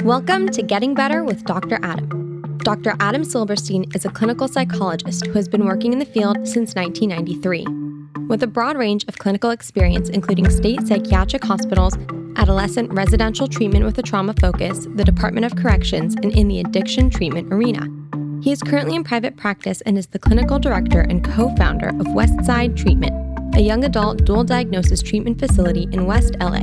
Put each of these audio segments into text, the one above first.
Welcome to Getting Better with Dr. Adam. Dr. Adam Silberstein is a clinical psychologist who has been working in the field since 1993. With a broad range of clinical experience, including state psychiatric hospitals, adolescent residential treatment with a trauma focus, the Department of Corrections, and in the addiction treatment arena. He is currently in private practice and is the clinical director and co-founder of Westside Treatment, a young adult dual diagnosis treatment facility in West LA.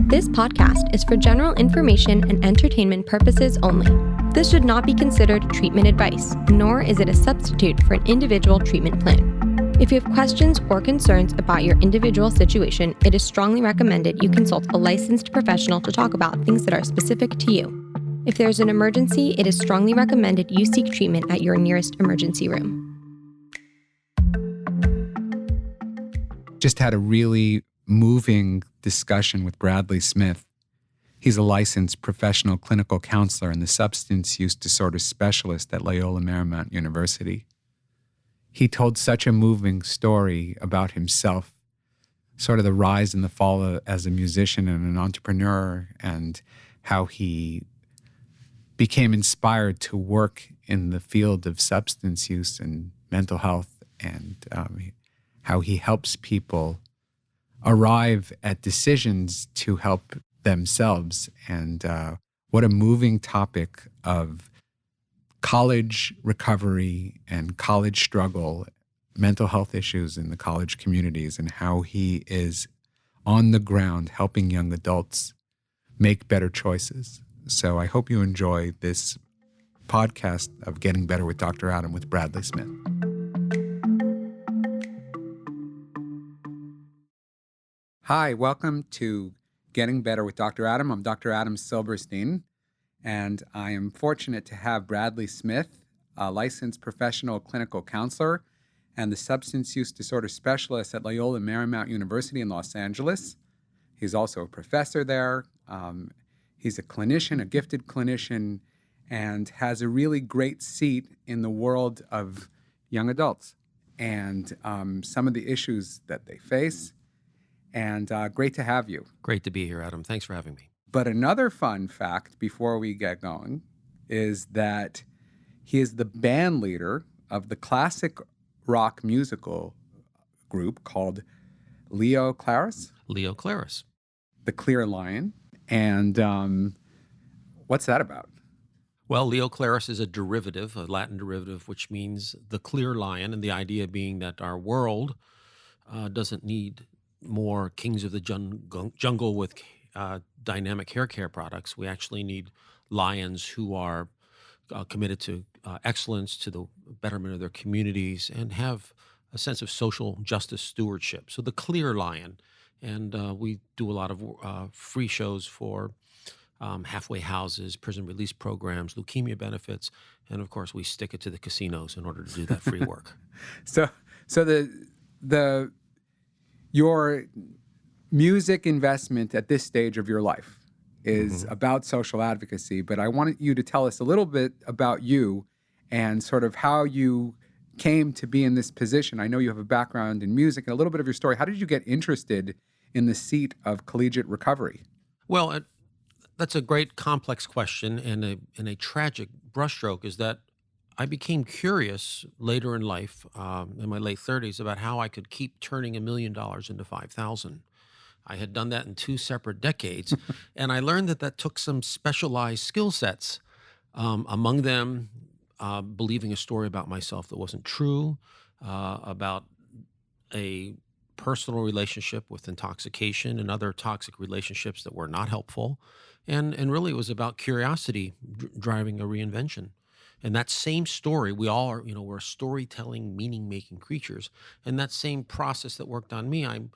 This podcast is for general information and entertainment purposes only. This should not be considered treatment advice, nor is it a substitute for an individual treatment plan. If you have questions or concerns about your individual situation, it is strongly recommended you consult a licensed professional to talk about things that are specific to you. If there is an emergency, it is strongly recommended you seek treatment at your nearest emergency room. Just had a really moving discussion with Bradley Smith. He's a licensed professional clinical counselor and the substance use disorder specialist at Loyola Marymount University. He told such a moving story about himself, sort of the rise and the fall as a musician and an entrepreneur, and how he became inspired to work in the field of substance use and mental health, and how he helps people arrive at decisions to help themselves. And what a moving topic of college recovery and college struggle, mental health issues in the college communities, and how he is on the ground helping young adults make better choices. So I hope you enjoy this podcast of Getting Better with Dr. Adam with Bradley Smith. Hi, welcome to Getting Better with Dr. Adam. I'm Dr. Adam Silberstein, and I am fortunate to have Bradley Smith, a licensed professional clinical counselor and the substance use disorder specialist at Loyola Marymount University in Los Angeles. He's also a professor there. He's a clinician, a gifted clinician, and has a really great seat in the world of young adults and some of the issues that they face. And great to have you. Great to be here, Adam. Thanks for having me. But another fun fact before we get going is that he is the band leader of the classic rock musical group called Leo Claris? Leo Claris. The Clear Lion. And what's that about? Well, Leo Claris is a derivative, a Latin derivative, which means the clear lion, and the idea being that our world doesn't need more kings of the jungle with dynamic hair care products. We actually need lions who are committed to excellence, to the betterment of their communities, and have a sense of social justice stewardship. So the clear lion. And we do a lot of free shows for halfway houses, prison release programs, leukemia benefits, and of course we stick it to the casinos in order to do that free work. So your music investment at this stage of your life is about social advocacy, but I wanted you to tell us a little bit about you and sort of how you came to be in this position. I know you have a background in music and a little bit of your story. How did you get interested in the seat of collegiate recovery? Well, that's a great complex question, and a tragic brushstroke is that I became curious later in life, in my late 30s, about how I could keep turning $1 million into 5,000. I had done that in 2 separate decades, and I learned that took some specialized skill sets, among them believing a story about myself that wasn't true, about a personal relationship with intoxication and other toxic relationships that were not helpful, and really it was about curiosity driving a reinvention. And that same story, we all are, we're storytelling, meaning-making creatures. And that same process that worked on me, I'm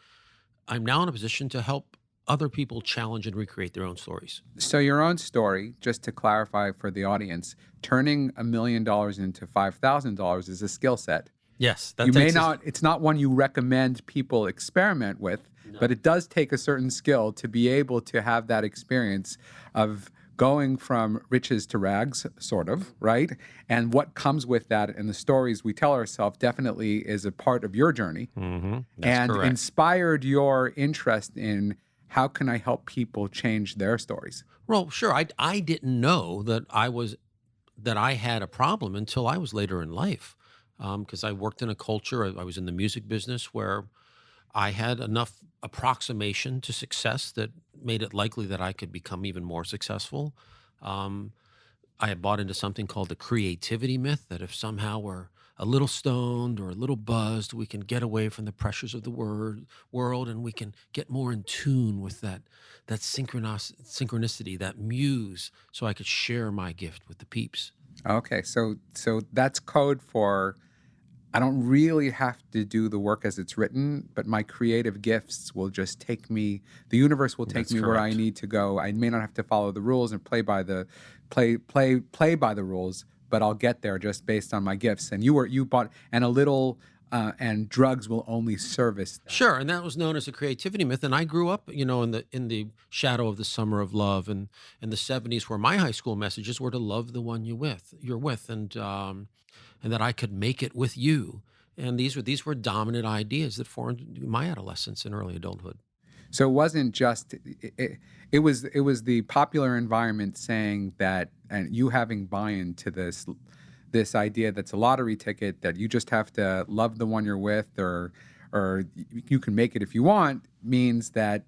now in a position to help other people challenge and recreate their own stories. So your own story, just to clarify for the audience, turning $1 million into $5,000 is a skill set. Yes. It's not one you recommend people experiment with, but it does take a certain skill to be able to have that experience of going from riches to rags, sort of, right? And what comes with that and the stories we tell ourselves definitely is a part of your journey. That's and correct. Inspired your interest in how can I help people change their stories? Well, sure. I didn't know that I had a problem until I was later in life, because I worked in a culture. I was in the music business where I had enough approximation to success that made it likely that I could become even more successful. Um, I had bought into something called the creativity myth, that if somehow we're a little stoned or a little buzzed, we can get away from the pressures of the world, and we can get more in tune with that synchronicity, that muse, so I could share my gift with the peeps. Okay, so that's code for I don't really have to do the work as it's written, but my creative gifts will just take me. The universe will take That's me where I correct. need to go. I may not have to follow the rules and play by the rules, but I'll get there just based on my gifts. And you bought and a little and drugs will only service that. Sure, and that was known as a creativity myth. And I grew up, in the shadow of the summer of love, and in the '70s, where my high school messages were to love the one you're with, and that I could make it with you. And these were dominant ideas that formed my adolescence and early adulthood. So it wasn't just it was the popular environment saying that, and you having buy-in to this idea that's a lottery ticket, that you just have to love the one you're with, or you can make it if you want, means that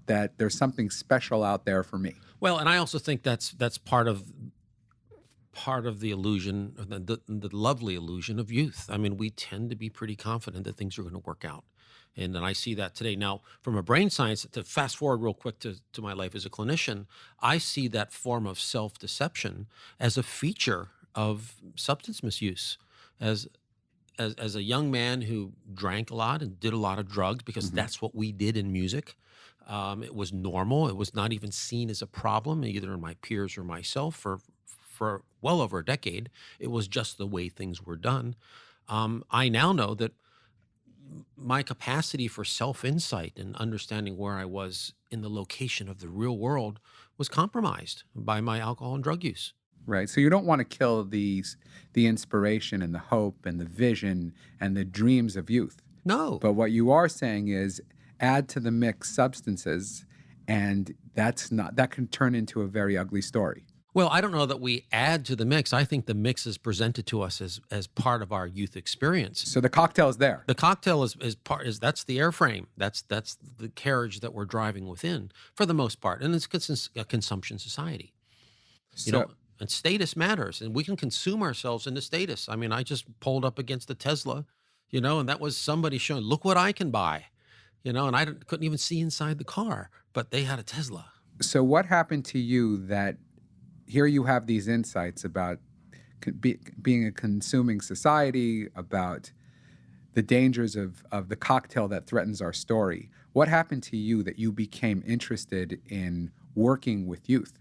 there's something special out there for me. Well, and I also think that's part of the illusion, the lovely illusion of youth. I mean, we tend to be pretty confident that things are going to work out. And then I see that today. Now, from a brain science, to fast forward real quick to my life as a clinician, I see that form of self-deception as a feature of substance misuse. As a young man who drank a lot and did a lot of drugs, because that's what we did in music. It was normal. It was not even seen as a problem, either in my peers or myself, for well over a decade. It was just the way things were done. I now know that my capacity for self-insight and understanding where I was in the location of the real world was compromised by my alcohol and drug use. Right. So you don't want to kill the inspiration and the hope and the vision and the dreams of youth. No. But what you are saying is add to the mix substances, and that can turn into a very ugly story. Well, I don't know that we add to the mix. I think the mix is presented to us as part of our youth experience. So the cocktail's there. The cocktail is that's the airframe. That's the carriage that we're driving within for the most part. And it's a consumption society. You So know, and status matters, and we can consume ourselves into status. I mean, I just pulled up against a Tesla, and that was somebody showing, look what I can buy, and I couldn't even see inside the car, but they had a Tesla. so what happened to you that here you have these insights about being a consuming society, about the dangers of the cocktail that threatens our story. What happened to you that you became interested in working with youth?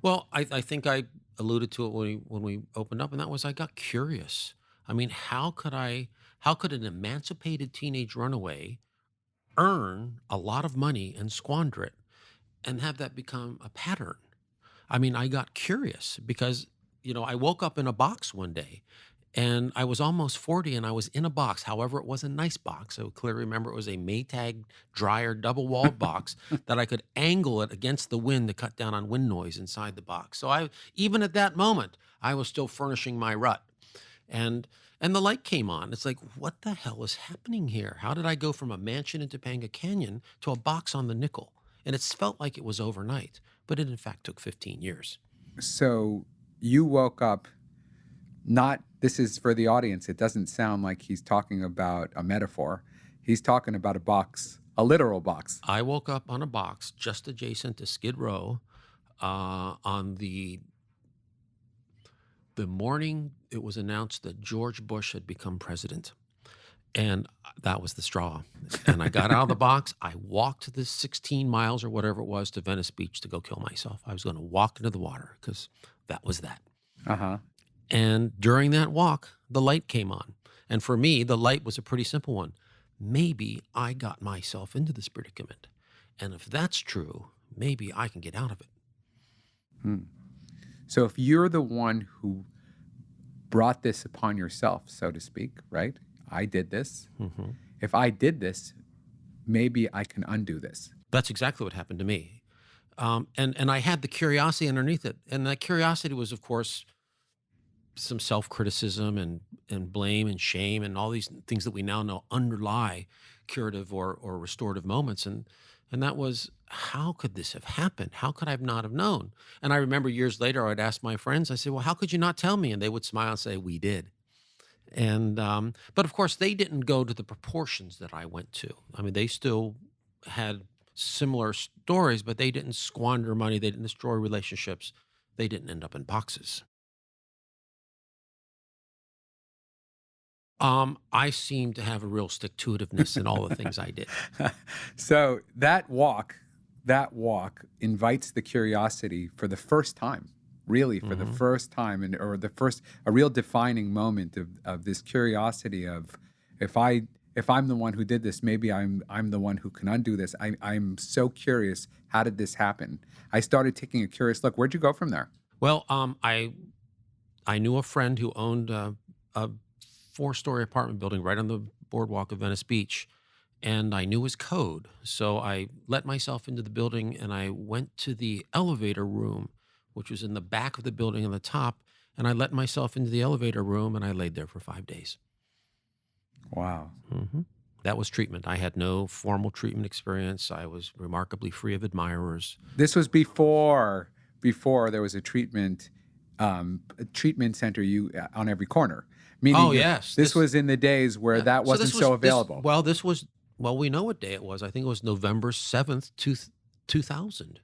Well, I think I alluded to it when we opened up, and that was I got curious. I mean, how could an emancipated teenage runaway earn a lot of money and squander it and have that become a pattern? I mean, I got curious because, I woke up in a box one day, and I was almost 40 and I was in a box. However, it was a nice box. I clearly remember it was a Maytag dryer double walled box that I could angle it against the wind to cut down on wind noise inside the box. So even at that moment, I was still furnishing my rut. And the light came on. It's like, what the hell is happening here? How did I go from a mansion in Topanga Canyon to a box on the nickel? And it felt like it was overnight, but it in fact took 15 years. So you woke up, not, this is for the audience, it doesn't sound like he's talking about a metaphor. He's talking about a box, a literal box. I woke up on a box just adjacent to Skid Row on the morning it was announced that George Bush had become president. And that was the straw. And I got out of the box. I walked the 16 miles or whatever it was to Venice Beach to go kill myself. I was going to walk into the water because that was that. Uh-huh. And during that walk, the light came on. And for me, the light was a pretty simple one. Maybe I got myself into this predicament. And if that's true, maybe I can get out of it. So if you're the one who brought this upon yourself, so to speak, right? I did this. Mm-hmm. If I did this, maybe I can undo this. That's exactly what happened to me. And I had the curiosity underneath it. And that curiosity was, of course, some self-criticism and blame and shame and all these things that we now know underlie curative or restorative moments. And that was, how could this have happened? How could I not have known? And I remember years later, I'd ask my friends, I said, well, how could you not tell me? And they would smile and say, we did. And but of course, they didn't go to the proportions that I went to. I mean, they still had similar stories, but they didn't squander money. They didn't destroy relationships. They didn't end up in boxes. I seem to have a real stick-to-itiveness in all the things I did. So that walk invites the curiosity for the first time, really for the first time, or a real defining moment of this curiosity of, if I'm the one who did this, maybe I'm the one who can undo this. I'm so curious. How did this happen? I started taking a curious look. Where'd you go from there? Well, I knew a friend who owned a 4-story apartment building right on the boardwalk of Venice Beach, and I knew his code. So I let myself into the building, and I went to the elevator room, which was in the back of the building on the top, and I let myself into the elevator room, and I laid there for 5 days. Wow. That was treatment. I had no formal treatment experience. I was remarkably free of admirers. This was before there was a treatment center on every corner. Meaning yes. This was in the days where that wasn't so available. We know what day it was. I think it was November 7th, 2000.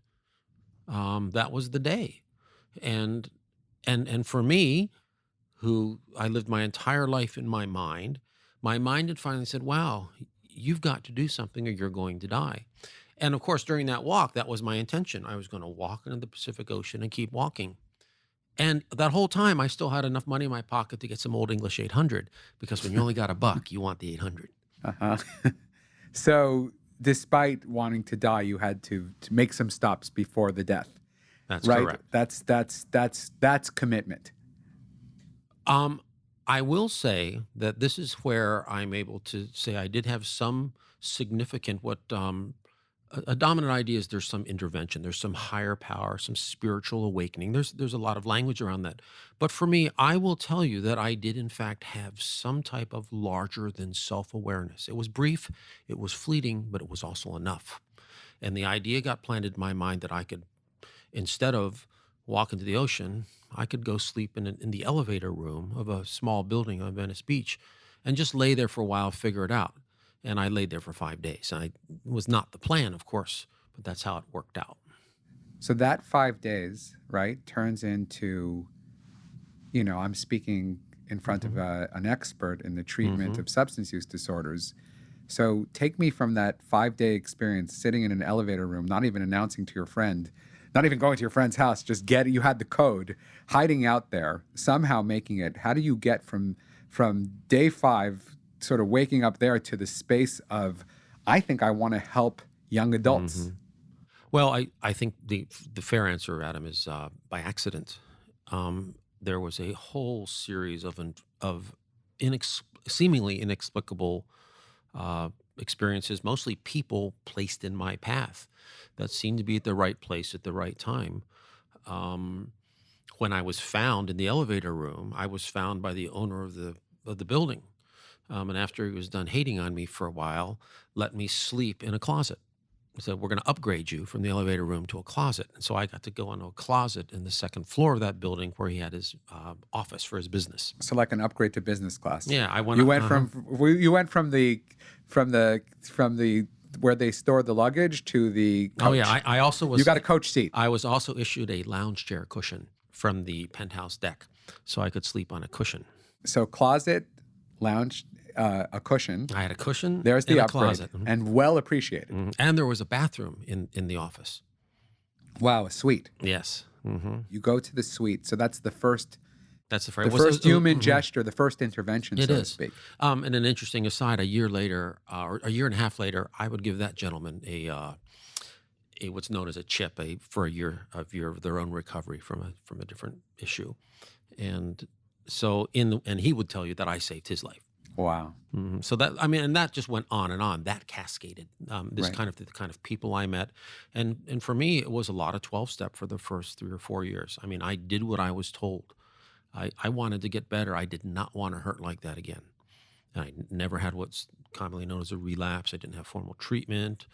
That was the day. And for me, who I lived my entire life in my mind had finally said, wow, you've got to do something or you're going to die. And of course, during that walk, that was my intention. I was going to walk into the Pacific Ocean and keep walking. And that whole time, I still had enough money in my pocket to get some old English 800, because when you only got $1, you want the 800. So despite wanting to die, you had to make some stops before the death. That's right? correct. That's commitment. I will say that this is where I'm able to say I did have some significant, a dominant idea is there's some intervention, there's some higher power, some spiritual awakening. There's a lot of language around that. But for me, I will tell you that I did in fact have some type of larger than self-awareness. It was brief, it was fleeting, but it was also enough. And the idea got planted in my mind that I could, instead of walk into the ocean, I could go sleep in the elevator room of a small building on Venice Beach and just lay there for a while, figure it out. And I laid there for 5 days. It was not the plan, of course, but that's how it worked out. So that 5 days, right, turns into, I'm speaking in front of an expert in the treatment of substance use disorders. So take me from that 5-day experience, sitting in an elevator room, not even announcing to your friend, not even going to your friend's house, you had the code, hiding out there, somehow making it. How do you get from day 5, sort of waking up there, to the space of, I think I want to help young adults? Well, I think the fair answer, Adam, is by accident. There was a whole series of seemingly inexplicable experiences, mostly people placed in my path that seemed to be at the right place at the right time. When I was found in the elevator room, I was found by the owner of the building. And after he was done hating on me for a while, let me sleep in a closet. He said, we're going to upgrade you from the elevator room to a closet. And so I got to go into a closet in the second floor of that building where he had his office for his business. So like an upgrade to business class. Yeah, I went. You went from the where they stored the luggage to the coach. Oh yeah, I also was. You got a coach seat. I was also issued a lounge chair cushion from the penthouse deck, so I could sleep on a cushion. So closet, lounge, a cushion. I had a cushion. There's the and a upgrade, closet, and well appreciated. And there was a bathroom in the office. Wow, a suite. Yes. You go to the suite. So that's the first. That's the first human gesture, the first intervention, so to speak. And an interesting aside: a year later, or a year and a half later, I would give that gentleman a what's known as a chip, for a year of their own recovery from a different issue, and so and he would tell you that I saved his life. Wow. So that, I mean, and that just went on and on. That cascaded. This Right. kind of the kind of people I met, and for me, it was a lot of 12-step for the first 3 or 4 years. I mean, I did what I was told. I wanted to get better. I did not want to hurt like that again. And I never had what's commonly known as a relapse. I didn't have formal treatment.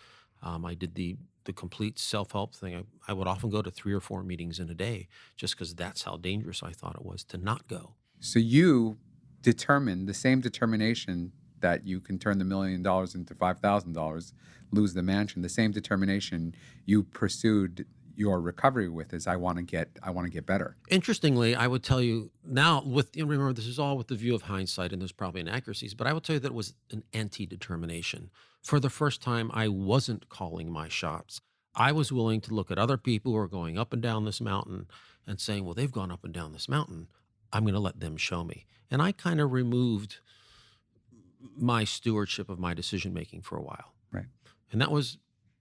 I did the complete self-help thing. I would often go to 3 or 4 meetings in a day just because that's how dangerous I thought it was to not go. So you determined the same determination that you can turn the $1 million into $5,000, lose the mansion. The same determination you pursued your recovery with is I want to get better. Interestingly, I would tell you now, remember, this is all with the view of hindsight, and there's probably inaccuracies, but I would tell you that it was an anti-determination. For the first time, I wasn't calling my shots. I was willing to look at other people who are going up and down this mountain and saying, well, they've gone up and down this mountain. I'm going to let them show me. And I kind of removed my stewardship of my decision making for a while. Right. And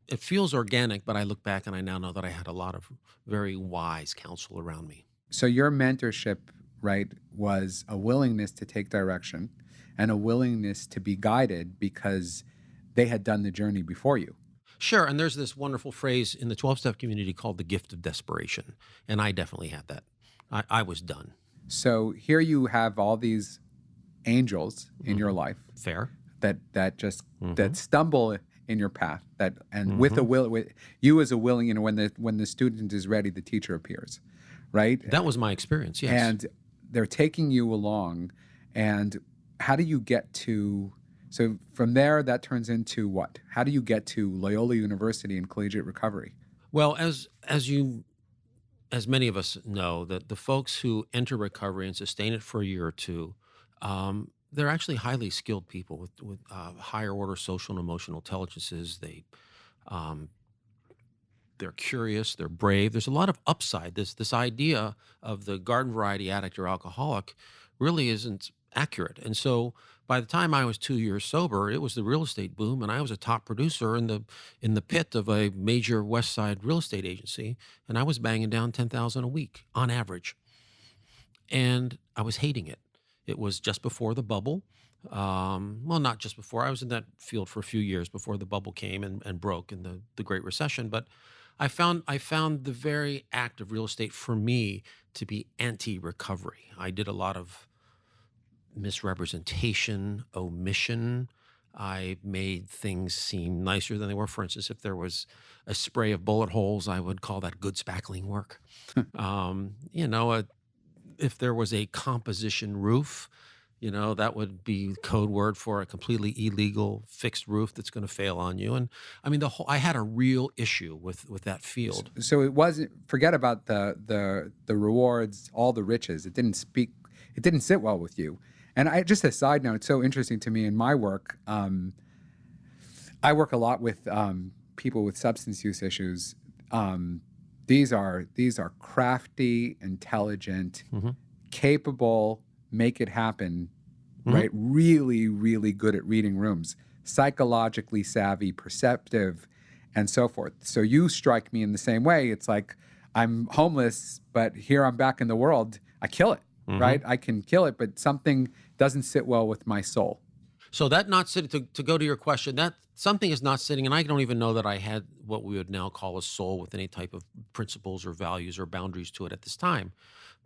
it feels organic, but I look back and I now know that I had a lot of very wise counsel around me. So your mentorship, right, was a willingness to take direction and a willingness to be guided because they had done the journey before you. Sure. And there's this wonderful phrase in the 12-step community called the gift of desperation. And I definitely had that. I was done. So here you have all these angels in your life Fair. that just that stumble in your path, with a will, with you as a willing, when the student is ready, the teacher appears, right? That was my experience, yes. And they're taking you along, and how do you get to? So from there, that turns into what? How do you get to Loyola University and collegiate recovery? Well, as many of us know, that the folks who enter recovery and sustain it for a year or two, they're actually highly skilled people with higher order social and emotional intelligences. They're curious, they're brave. There's a lot of upside. This idea of the garden variety addict or alcoholic really isn't accurate. And so by the time I was 2 years sober, it was the real estate boom, and I was a top producer in the pit of a major West Side real estate agency, and I was banging down $10,000 a week on average, and I was hating it. It was just before the bubble. Well, not just before. I was in that field for a few years before the bubble came and broke in the Great Recession. But I found the very act of real estate for me to be anti-recovery. I did a lot of misrepresentation, omission. I made things seem nicer than they were. For instance, if there was a spray of bullet holes, I would call that good spackling work. If there was a composition roof, that would be code word for a completely illegal fixed roof that's going to fail on you. And I mean, I had a real issue with that field. So it wasn't, forget about the rewards, all the riches. It didn't sit well with you. And just a side note, it's so interesting to me in my work. I work a lot with people with substance use issues. These are crafty, intelligent, capable, make it happen, right? Really, really good at reading rooms, psychologically savvy, perceptive, and so forth. So you strike me in the same way. It's like I'm homeless, but here I'm back in the world. I kill it, right? I can kill it, but something doesn't sit well with my soul. So that not sitting, to go to your question, that something is not sitting, and I don't even know that I had what we would now call a soul with any type of principles or values or boundaries to it at this time.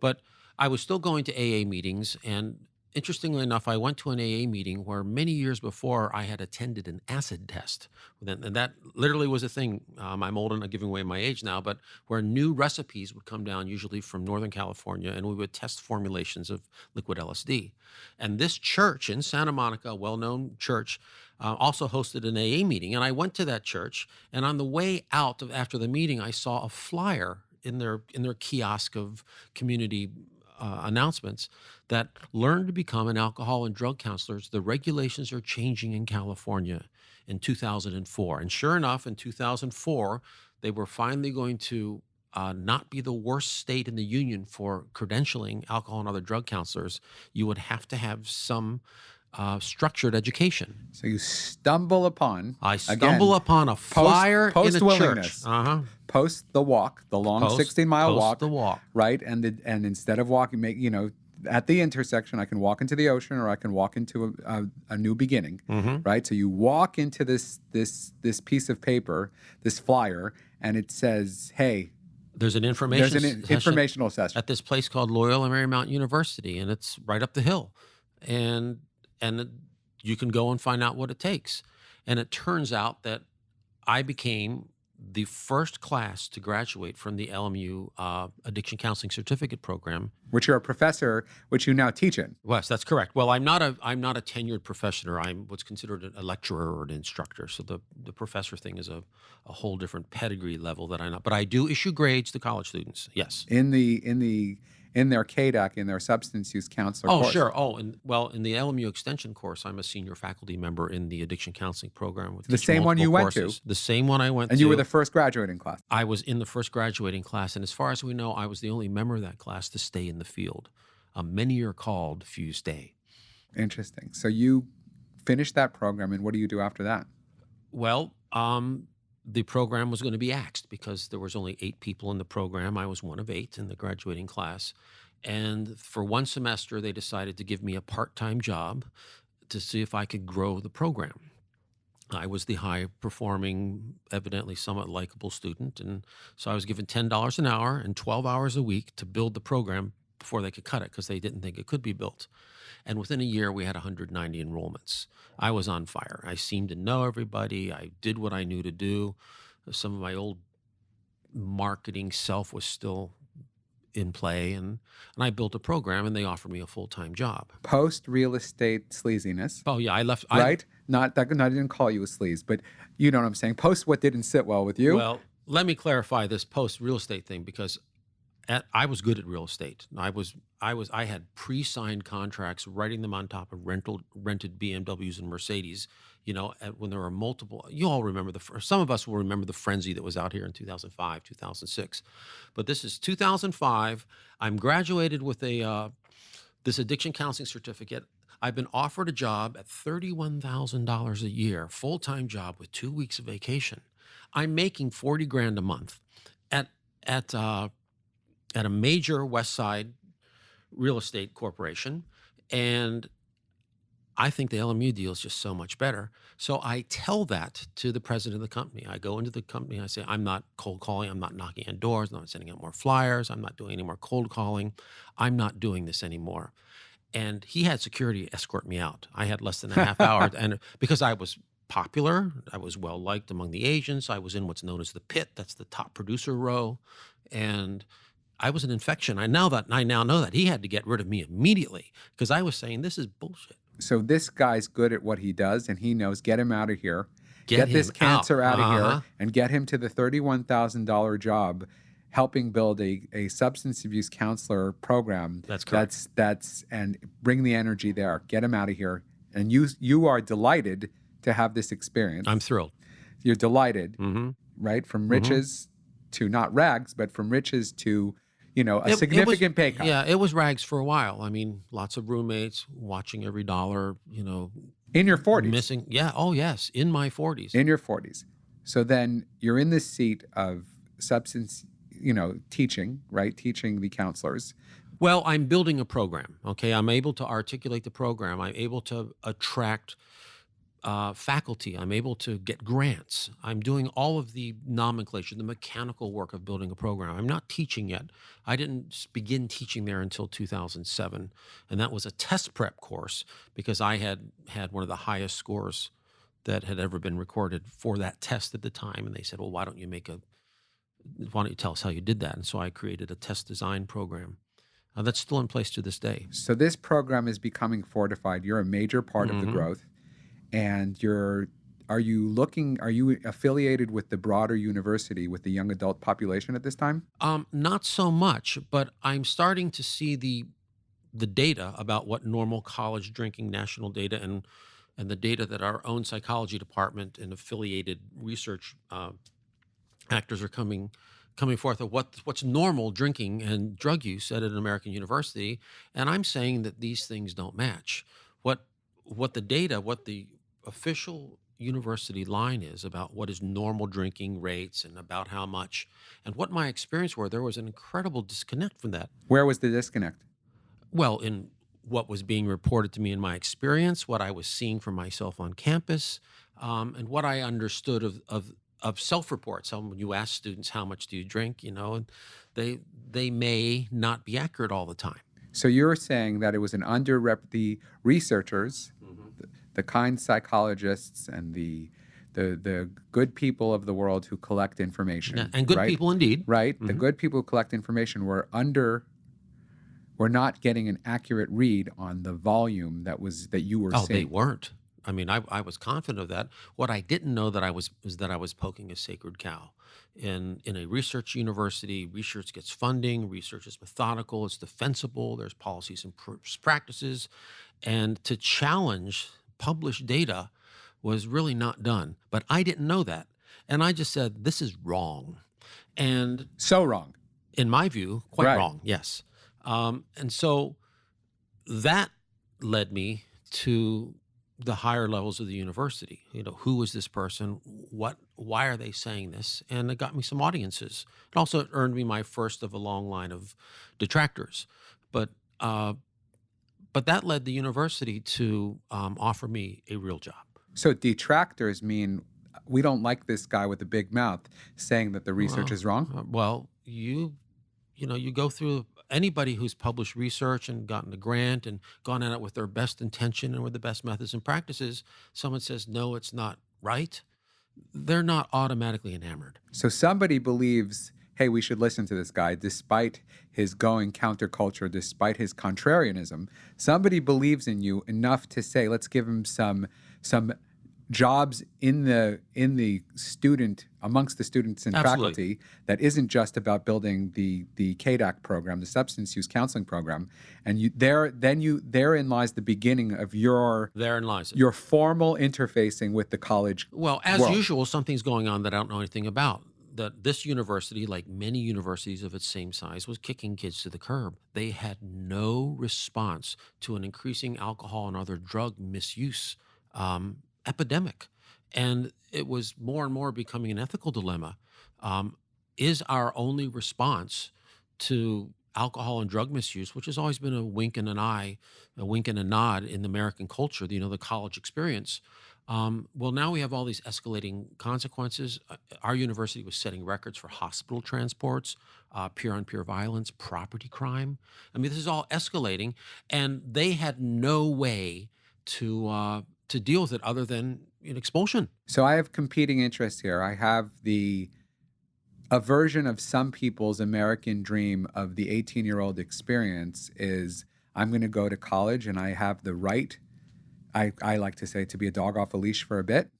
But I was still going to AA meetings, and interestingly enough, I went to an AA meeting where many years before I had attended an acid test. And that literally was a thing. I'm old and I'm giving away my age now, but where new recipes would come down, usually from Northern California, and we would test formulations of liquid LSD. And this church in Santa Monica, a well-known church, also hosted an AA meeting. And I went to that church, and on the way out after the meeting, I saw a flyer in their kiosk of community announcements that learn to become an alcohol and drug counselors. The regulations are changing in California in 2004. And sure enough, in 2004, they were finally going to not be the worst state in the union for credentialing alcohol and other drug counselors. You would have to have some structured education. So you stumble upon... I stumble upon a flyer in a church. Post the walk, the long 16-mile walk. Post the walk. Right? And instead of walking, at the intersection, I can walk into the ocean or I can walk into a new beginning, right? So you walk into this piece of paper, this flyer, and it says, hey, There's an informational session at this place called Loyola Marymount University, and it's right up the hill, and you can go and find out what it takes. And it turns out that I became the first class to graduate from the LMU Addiction Counseling Certificate Program. which you're a professor, which you now teach in. Yes, that's correct. Well, I'm not a tenured professor. I'm what's considered a lecturer or an instructor. So the professor thing is a whole different pedigree level that I'm not. But I do issue grades to college students. Yes. In their KDAC, in their substance use counselor course. Sure. In the LMU Extension course, I'm a senior faculty member in the addiction counseling program. The same one you went to? The same one I went to. And you were the first graduating class? I was in the first graduating class. And as far as we know, I was the only member of that class to stay in the field. Many are called, few stay. Interesting. So you finished that program, and what do you do after that? Well, the program was going to be axed because there was only 8 people in the program. I was one of 8 in the graduating class. And for one semester, they decided to give me a part-time job to see if I could grow the program. I was the high-performing, evidently somewhat likable student. And so I was given $10 an hour and 12 hours a week to build the program before they could cut it because they didn't think it could be built. And within a year, we had 190 enrollments. I was on fire. I seemed to know everybody. I did what I knew to do. Some of my old marketing self was still in play, and I built a program, and they offered me a full-time job. Post real estate sleaziness. Oh yeah, I left. Right? Not that I didn't call you a sleaze, but you know what I'm saying. Post what didn't sit well with you. Well, let me clarify this post real estate thing because I was good at real estate. I had pre-signed contracts, writing them on top of rented BMWs and Mercedes. When there were multiple. You all remember some of us will remember the frenzy that was out here in 2005, 2006. But this is 2005. I'm graduated with this addiction counseling certificate. I've been offered a job at $31,000 a year, full-time job with 2 weeks of vacation. I'm making $40,000 a month at a major West Side real estate corporation, and I think the LMU deal is just so much better. So I tell that to the president of the company. I go into the company, I say, I'm not cold calling, I'm not knocking on doors, I'm not sending out more flyers, I'm not doing any more cold calling, I'm not doing this anymore. And he had security escort me out. I had less than a half hour, and because I was popular, I was well liked among the agents, I was in what's known as the pit, that's the top producer row, and I was an infection. I now know that he had to get rid of me immediately because I was saying this is bullshit. So this guy's good at what he does, and he knows, get him out of here. Get this cancer out of here and get him to the $31,000 job helping build a substance abuse counselor program. That's correct. And bring the energy there. Get him out of here. And you are delighted to have this experience. I'm thrilled. You're delighted, right? From riches to not rags, but from riches to a significant pay cut. Yeah, it was rags for a while. I mean, lots of roommates, watching every dollar, In your 40s? Missing. Yeah, oh yes, in my 40s. In your 40s. So then you're in this seat of substance, teaching, right? Teaching the counselors. Well, I'm building a program, okay? I'm able to articulate the program. I'm able to attract faculty. I'm able to get grants. I'm doing all of the nomenclature, the mechanical work of building a program. I'm not teaching yet. I didn't begin teaching there until 2007, and that was a test prep course because I had one of the highest scores that had ever been recorded for that test at the time. And they said, well, why don't you tell us how you did that? And so I created a test design program. That's still in place to this day. So this program is becoming fortified. You're a major part of the growth. And are you affiliated with the broader university, with the young adult population at this time? Not so much, but I'm starting to see the data about what normal college drinking, national data, and the data that our own psychology department and affiliated research actors are coming forth of what's normal drinking and drug use at an American university. And I'm saying that these things don't match. What the data, what the official university line is about what is normal drinking rates and about how much, and what my experience were, there was an incredible disconnect from that. Where was the disconnect? Well, in what was being reported to me in my experience, what I was seeing for myself on campus, and what I understood of self-reports. So when you ask students how much do you drink, and they may not be accurate all the time. So you're saying that it was the researchers, the kind psychologists, and the good people of the world who collect information, Yeah, and good right? people indeed. Right. The good people who collect information were not getting an accurate read on the volume that you were Oh, seeing. they weren't. I mean, I was confident of that. What I didn't know was that I was poking a sacred cow. In a research university, research gets funding, research is methodical, it's defensible, there's policies and practices, and to challenge published data was really not done. But I didn't know that. And I just said, this is wrong. And So wrong. in my view, quite Right. wrong, yes. And so that led me to the higher levels of the university. Who is this person? Why are they saying this? And it got me some audiences. It also earned me my first of a long line of detractors. But that led the university to offer me a real job. So detractors mean we don't like this guy with the big mouth saying that the research is wrong? Well, you go through anybody who's published research and gotten a grant and gone at it with their best intention and with the best methods and practices. Someone says, no, it's not right. They're not automatically enamored. So somebody believes, hey, we should listen to this guy despite his going counterculture, despite his contrarianism. Somebody believes in you enough to say, let's give him some jobs in the student, amongst the students and Absolutely. faculty, that isn't just about building the KDAC program, the substance use counseling program. And therein lies the beginning of Therein lies it. your formal interfacing with the college. Well, as world. usual, something's going on that I don't know anything about. That this university, like many universities of its same size, was kicking kids to the curb. They had no response to an increasing alcohol and other drug misuse epidemic. And it was more and more becoming an ethical dilemma. Is our only response to alcohol and drug misuse, which has always been a wink and an eye, a wink and a nod in American culture, the college experience. Well, now we have all these escalating consequences. Our university was setting records for hospital transports, peer-on-peer violence, property crime. I mean, this is all escalating, and they had no way to deal with it other than expulsion. So I have competing interests here. I have a version of some people's American dream of the 18-year-old experience is I'm going to go to college and I have the right, I like to say, to be a dog off a leash for a bit,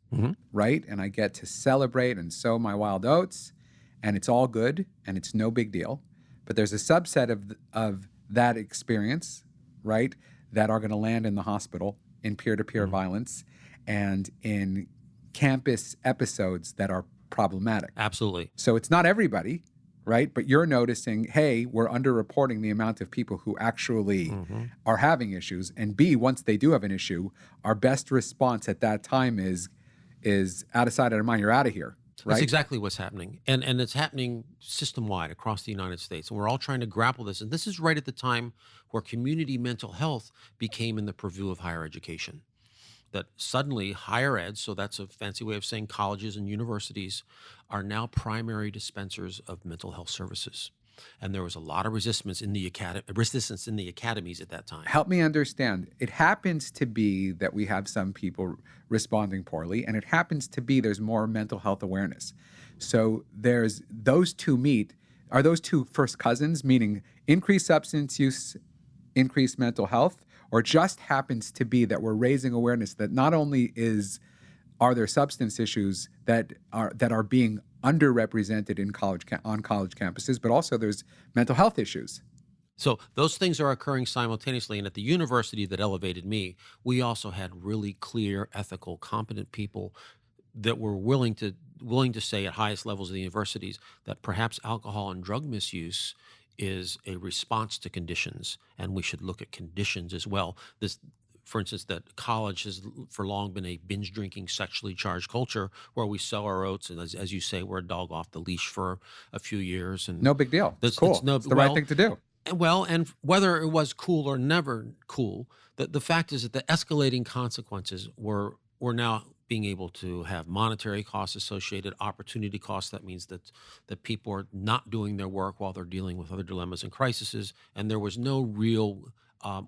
right? And I get to celebrate and sow my wild oats, and it's all good and it's no big deal. But there's a subset of that experience, right, that are going to land in the hospital in peer-to-peer violence and in campus episodes that are problematic. Absolutely. So it's not everybody, right? But you're noticing, hey, we're underreporting the amount of people who actually are having issues. And B, once they do have an issue, our best response at that time is out of sight, out of mind, you're out of here. Right? That's exactly what's happening. And it's happening system-wide across the United States. And we're all trying to grapple this. And this is right at the time where community mental health became in the purview of higher education. That suddenly higher ed, so that's a fancy way of saying colleges and universities, are now primary dispensers of mental health services. And there was a lot of resistance in the academies at that time. Help me understand. It happens to be that we have some people responding poorly, and it happens to be there's more mental health awareness. So there's those two meet. Are those two first cousins, meaning increased substance use, increased mental health, or just happens to be that we're raising awareness that not only are there substance issues that are being underrepresented on college campuses, but also there's mental health issues. So those things are occurring simultaneously. And at the university that elevated me, we also had really clear, ethical, competent people that were willing to say at highest levels of the universities that perhaps alcohol and drug misuse is a response to conditions, and we should look at conditions as well. For instance, that college has for long been a binge drinking, sexually charged culture where we sow our oats, and as you say, we're a dog off the leash for a few years. And no big deal. It's cool. It's the right thing to do. Well, and whether it was cool or never cool, the fact is that the escalating consequences were now being able to have monetary costs associated, opportunity costs. That means that people are not doing their work while they're dealing with other dilemmas and crises, and there was no real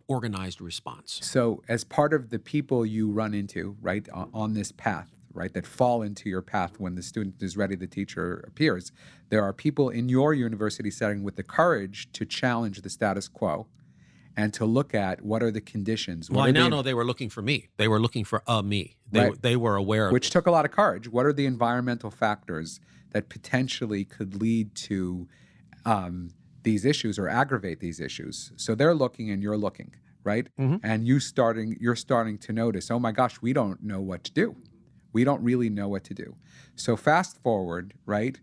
organized response. So, as part of the people you run into, right, on this path, right, that fall into your path when the student is ready, the teacher appears, there are people in your university setting with the courage to challenge the status quo and to look at what are the conditions. Well, I now know they were looking for me. They were looking for me. They were aware of which took a lot of courage. What are the environmental factors that potentially could lead to these issues or aggravate these issues? So they're looking and you're looking, right? And you're starting to notice, oh my gosh, we don't know what to do. We don't really know what to do. So fast forward, right?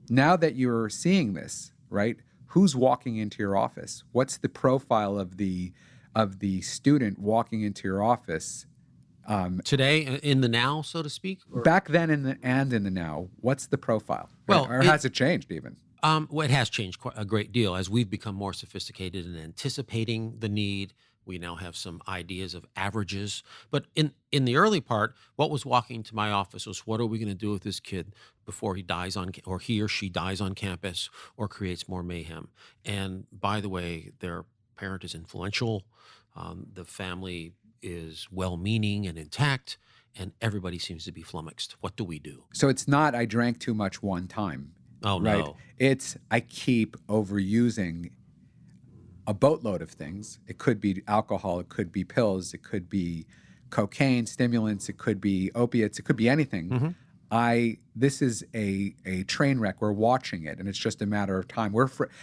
Now that you're seeing this, right? Who's walking into your office? What's the profile of the student walking into your office? Today, in the now, so to speak? Back then in the now, what's the profile? Well, or has it changed even? Well, it has changed quite a great deal as we've become more sophisticated in anticipating the need. We now have some ideas of averages. But in the early part, what was walking to my office was, what are we going to do with this kid before he dies or he or she dies on campus or creates more mayhem? And by the way, their parent is influential. The family is well-meaning and intact, and everybody seems to be flummoxed. What do we do? So it's not, I drank too much one time. Oh, right? no. It's, I keep overusing a boatload of things. It could be alcohol, it could be pills, it could be cocaine, stimulants, it could be opiates, it could be anything. This is a train wreck. We're watching it, and it's just a matter of time.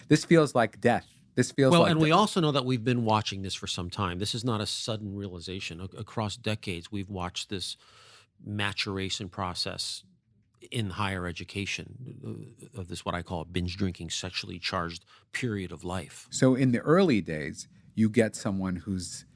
This feels like death. This feels well, like and we also know that we've been watching this for some time. This is not a sudden realization. Across decades, we've watched this maturation process in higher education of this, what I call binge drinking, sexually charged period of life. So in the early days, you get someone who's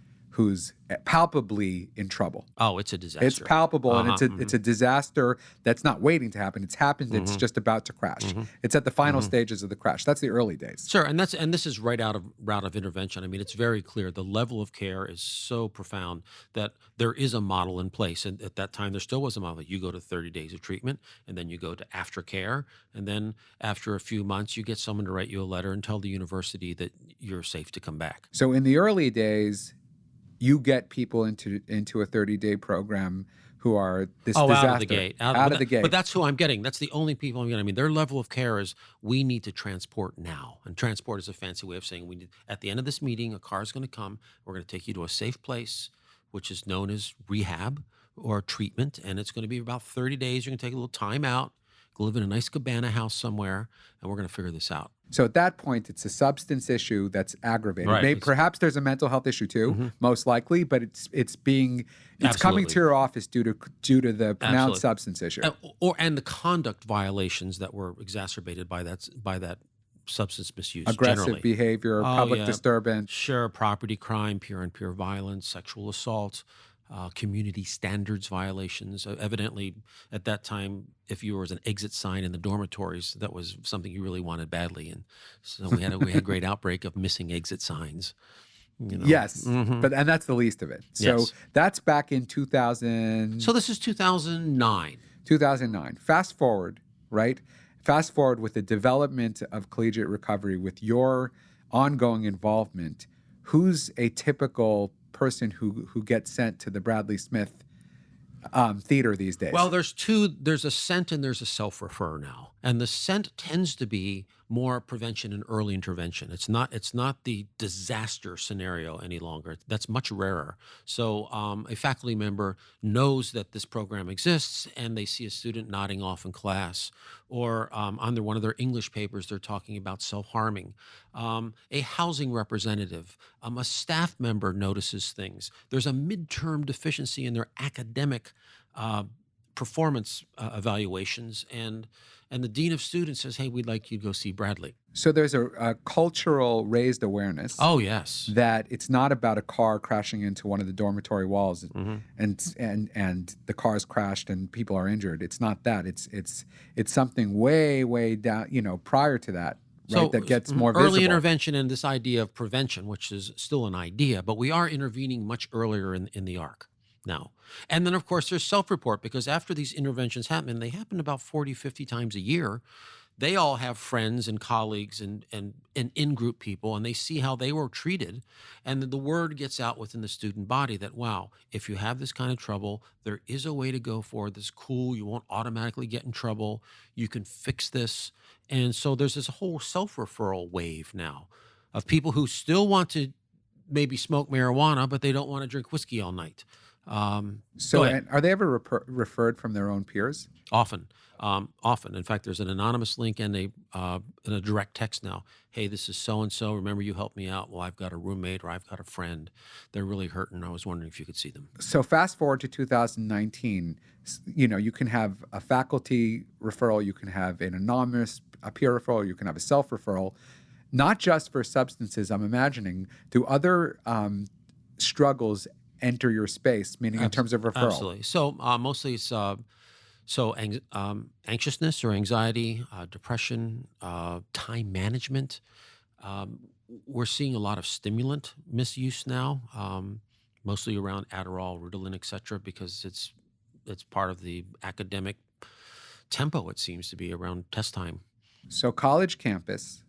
palpably in trouble. Oh, it's a disaster. It's palpable, and it's a disaster that's not waiting to happen. It's happened. It's just about to crash. It's at the final stages of the crash. That's the early days. Sure, and this is right out of route of intervention. I mean, it's very clear. The level of care is so profound that there is a model in place. And at that time, there still was a model. You go to 30 days of treatment, and then you go to aftercare, and then after a few months, you get someone to write you a letter and tell the university that you're safe to come back. So in the early days, you get people into a 30-day program who are this disaster. Out of the gate. Out of the gate. But that's who I'm getting. That's the only people I'm getting. I mean, their level of care is, we need to transport now. And transport is a fancy way of saying, at the end of this meeting, a car is going to come. We're going to take you to a safe place, which is known as rehab or treatment. And it's going to be about 30 days. You're going to take a little time out, go live in a nice cabana house somewhere, and we're going to figure this out. So at that point, it's a substance issue that's aggravated. Right. Perhaps there's a mental health issue too, most likely, but it's coming to your office due to the pronounced substance issue, and the conduct violations that were exacerbated by that substance misuse. Aggressive generally. behavior, public disturbance. Sure, property crime, peer-on-peer violence, sexual assault. Community standards violations. Evidently, at that time, if you were an exit sign in the dormitories, that was something you really wanted badly. And so we had a great outbreak of missing exit signs. Yes, and that's the least of it. So that's back in 2000. So this is 2009. 2009. Fast forward, right? Fast forward with the development of collegiate recovery, with your ongoing involvement. Who's a typical person who gets sent to the Bradley Smith theater these days? Well, there's a sent and there's a self-refer now. And the sent tends to be more prevention and early intervention. It's not the disaster scenario any longer. That's much rarer. So a faculty member knows that this program exists, and they see a student nodding off in class, or on one of their English papers, they're talking about self-harming. A housing representative, a staff member notices things. There's a midterm deficiency in their academic performance evaluations, and the dean of students says, "Hey, we'd like you to go see Bradley." So there's a cultural raised awareness. Oh yes, that it's not about a car crashing into one of the dormitory walls and the car's crashed and people are injured. It's not that. It's something way down. Prior to that, right? That gets more early visible. intervention and this idea of prevention, which is still an idea, but we are intervening much earlier in the arc now. And then, of course, there's self-report, because after these interventions happen, they happen about 40, 50 times a year. They all have friends and colleagues and in-group people, and they see how they were treated. And then the word gets out within the student body that, wow, if you have this kind of trouble, there is a way to go forward that's cool. You won't automatically get in trouble. You can fix this. And so there's this whole self-referral wave now of people who still want to maybe smoke marijuana, but they don't want to drink whiskey all night. So, and are they ever referred from their own peers? Often. Often. In fact, there's an anonymous link and a direct text now. Hey, this is so-and-so. Remember you helped me out? Well, I've got a roommate or I've got a friend. They're really hurting. I was wondering if you could see them. So fast forward to 2019, you can have a faculty referral, you can have an anonymous a peer referral, you can have a self-referral, not just for substances, I'm imagining. Do other struggles enter your space, meaning in terms of referral? Absolutely. So mostly it's anxiousness or anxiety, depression, time management. We're seeing a lot of stimulant misuse now, mostly around Adderall, Ritalin, et cetera, because it's part of the academic tempo, it seems to be, around test time. So college campus,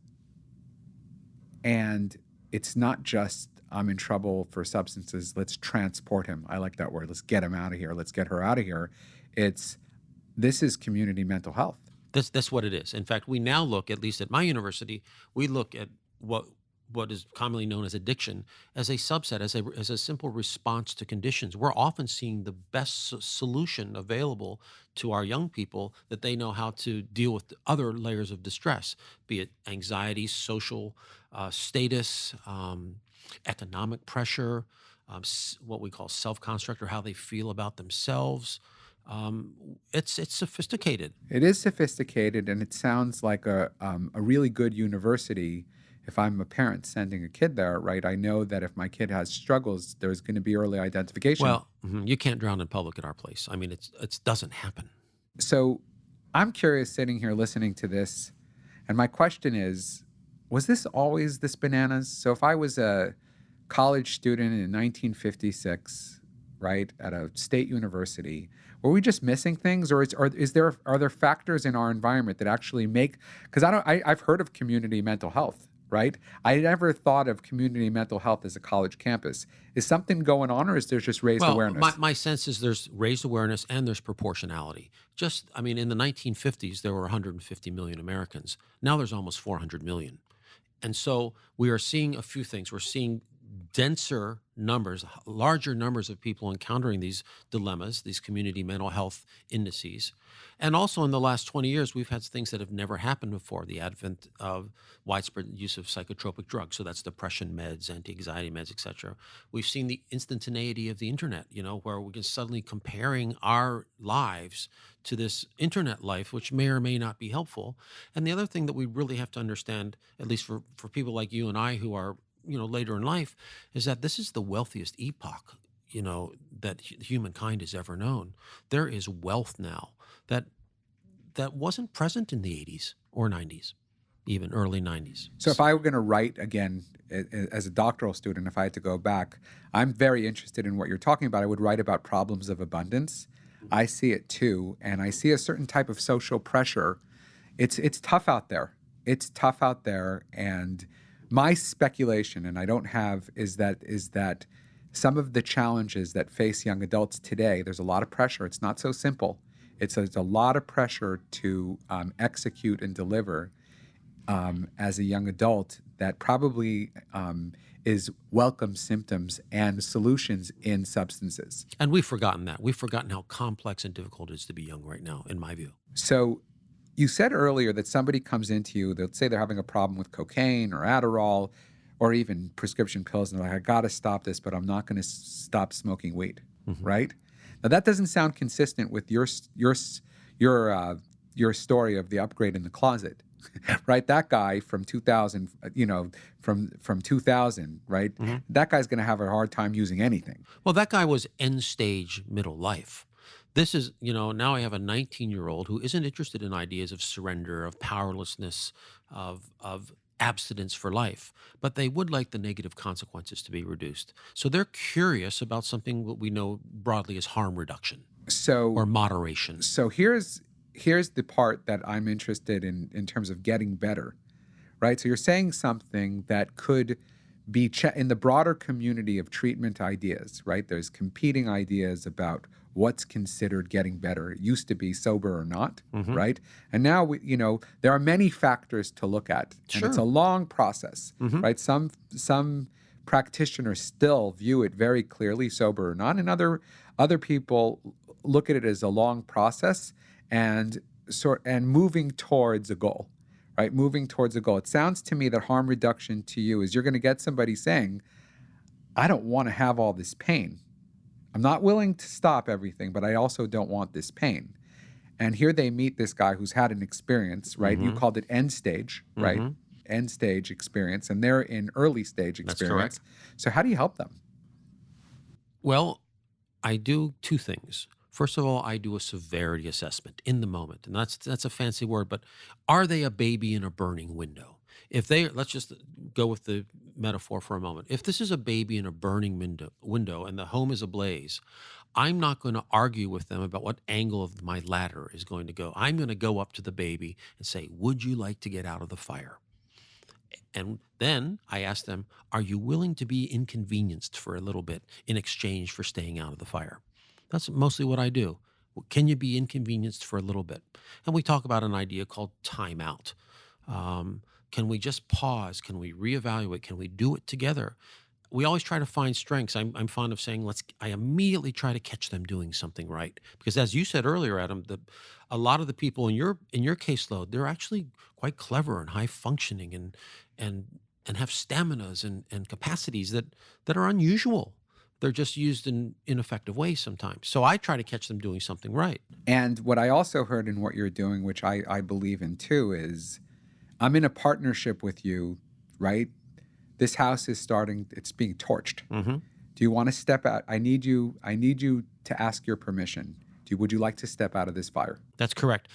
and it's not just I'm in trouble for substances, let's transport him. I like that word. Let's get him out of here. Let's get her out of here. This is community mental health. That's what it is. In fact, we now look, at least at my university, we look at what is commonly known as addiction as a subset, as a simple response to conditions. We're often seeing the best solution available to our young people, that they know how to deal with other layers of distress, be it anxiety, social status, economic pressure, what we call self-construct, or how they feel about themselves. It's sophisticated. It is sophisticated, and it sounds like a really good university. If I'm a parent sending a kid there, right, I know that if my kid has struggles, there's going to be early identification. Well, you can't drown in public at our place. I mean, it doesn't happen. So I'm curious, sitting here listening to this, and my question is, was this always this bananas? So if I was a college student in 1956, right, at a state university, were we just missing things, or are there factors in our environment that actually make? Because I've heard of community mental health, right? I never thought of community mental health as a college campus. Is something going on, or is there just raised awareness? My sense is there's raised awareness and there's proportionality. In the 1950s, there were 150 million Americans. Now there's almost 400 million. And so we are seeing a few things. We're seeing denser numbers, larger numbers of people encountering these dilemmas, these community mental health indices. And also in the last 20 years, we've had things that have never happened before, the advent of widespread use of psychotropic drugs. So that's depression meds, anti-anxiety meds, et cetera. We've seen the instantaneity of the internet, where we can suddenly comparing our lives to this internet life, which may or may not be helpful. And the other thing that we really have to understand, at least for people like you and I who are later in life, is that this is the wealthiest epoch, that humankind has ever known. There is wealth now that wasn't present in the 80s or 90s, even early 90s. So if I were going to write again as a doctoral student, if I had to go back, I'm very interested in what you're talking about. I would write about problems of abundance. I see it too, and I see a certain type of social pressure. It's tough out there. It's tough out there, and my speculation, and I don't have, is that some of the challenges that face young adults today, there's a lot of pressure. It's not so simple. It's a lot of pressure to execute and deliver as a young adult that probably is welcome symptoms and solutions in substances. And we've forgotten that. We've forgotten how complex and difficult it is to be young right now, in my view. So you said earlier that somebody comes into you, they'll say they're having a problem with cocaine or Adderall or even prescription pills, and they're like, I got to stop this, but I'm not going to stop smoking weed, right? Now, that doesn't sound consistent with your story of the upgrade in the closet, right? That guy from 2000, from 2000, right? That guy's going to have a hard time using anything. Well, that guy was end stage middle life. This is, now I have a 19-year-old who isn't interested in ideas of surrender, of powerlessness, of abstinence for life, but they would like the negative consequences to be reduced. So they're curious about something what we know broadly as harm reduction or So moderation. so here's the part that I'm interested in terms of getting better, right? So you're saying something that could be in the broader community of treatment ideas, right? There's competing ideas about what's considered getting better. It used to be sober or not, Hmm. right? And now there are many factors to look at, and it's a Sure. long process, Hmm. right? Some practitioners still view it very clearly, sober or not, and other people look at it as a long process and moving towards a goal, right? Moving towards a goal. It sounds to me that harm reduction to you is you're going to get somebody saying, I don't want to have all this pain. I'm not willing to stop everything, but I also don't want this pain. And here they meet this guy who's had an experience, right? You Hmm. called it end stage, right? Hmm. End stage experience, and they're in early stage That's experience. correct. So how do you help them? Well, I do two things. First of all, I do a severity assessment in the moment, and that's a fancy word, but are they a baby in a burning window? If they, let's just go with the metaphor for a moment. If this is a baby in a burning window and the home is ablaze, I'm not going to argue with them about what angle of my ladder is going to go. I'm going to go up to the baby and say, "Would you like to get out of the fire?" And then I ask them, "Are you willing to be inconvenienced for a little bit in exchange for staying out of the fire?" That's mostly what I do. Can you be inconvenienced for a little bit? And we talk about an idea called timeout. Can we just pause? Can we reevaluate? Can we do it together? We always try to find strengths. I'm fond of saying, I immediately try to catch them doing something right. Because as you said earlier, Adam, a lot of the people in your caseload, they're actually quite clever and high functioning and and have staminas and capacities that are unusual. They're just used in ineffective ways sometimes. So I try to catch them doing something right. And what I also heard in what you're doing, which I believe in too, is I'm in a partnership with you, right? This house is it's being torched. Hmm. Do you want to step out? I need you to ask your permission. Would you like to step out of this fire? That's correct.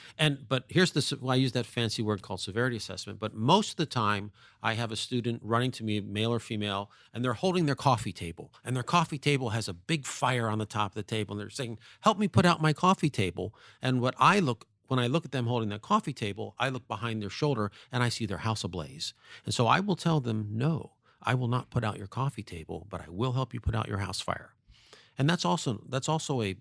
But here's I use that fancy word called severity assessment. But most of the time, I have a student running to me, male or female, and they're holding their coffee table. And their coffee table has a big fire on the top of the table. And they're saying, "Help me put out my coffee table." And when I look at them holding that coffee table, I look behind their shoulder and I see their house ablaze. And so I will tell them, "No, I will not put out your coffee table, but I will help you put out your house fire." And that's also a